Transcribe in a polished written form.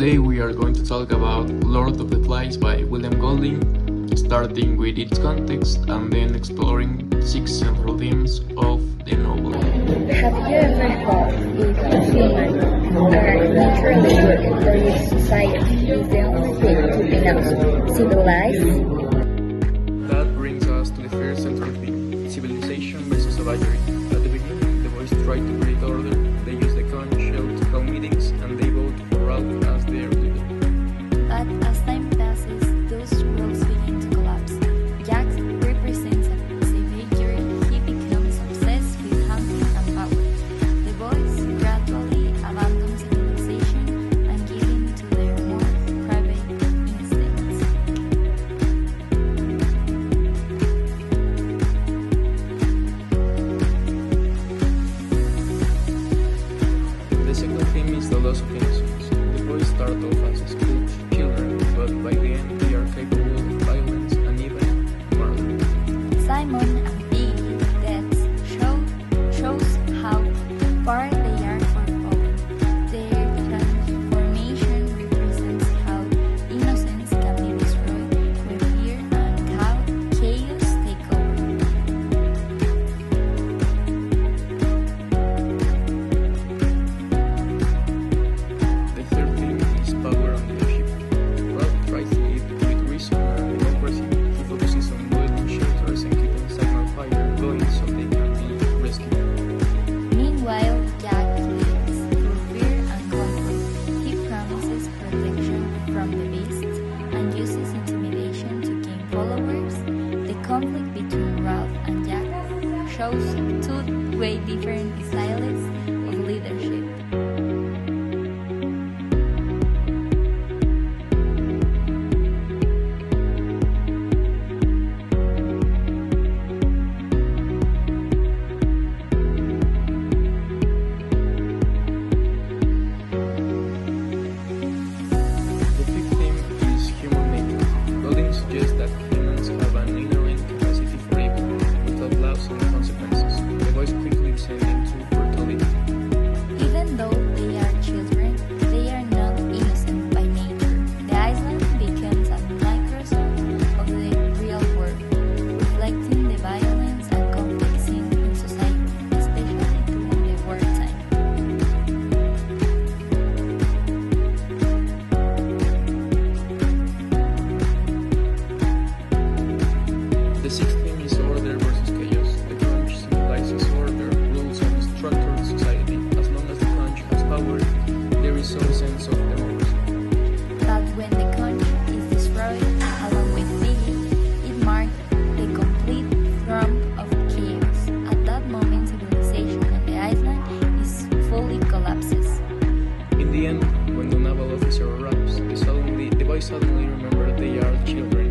Today we are going to talk about Lord of the Flies by William Golding, starting with its context and then exploring 6 central themes of the novel. Have you ever thought if humans are naturally good, then society is the only way to become civilized? That brings us to the first central theme, civilization versus savagery. At the beginning, the boys try to create order, they use the conch shell to call meetings, and they vote for Ralph as their leader. But as time passes, those rules begin to collapse. Jack represents a savagery. He becomes obsessed with hunting and power. The boys gradually abandon civilization and give in to their more private instincts. The second theme is the loss of innocence. The boys start off as school children, but by the end they are capable of violence and even murder. Simon and Piggy deaths shows how far they are from falling. Their transformation represents how innocence can be destroyed when fear and chaos take over. The third theme is power and leadership. Ralph tries to lead with reason and democracy. He focuses on building shelters and keeping signal fire going so they can be rescued. Meanwhile, Jack lives through fear and conflict. He promises protection from the beasts and uses intimidation to gain followers. The conflict between Ralph and Jack shows two way different styles of leadership. The fifth theme is human nature. Golding suggests that humans have an inherent capacity for evil, without laws and consequences. The boys quickly descend into brutality. Even though they are children, they are not innocent by nature. The island becomes a microcosm of the real world, reflecting the violence and conflict seen in society, especially during the wartime. The sixth theme is order versus chaos. The conch symbolizes order, rules, and structured society. As long as the conch has power, there is some sense of democracy. But when the conch is destroyed, along with Piggy, it marks the complete thrump of chaos. At that moment, civilization on the island is fully collapses. In the end, when the naval officer arrives, the boys suddenly remember they are children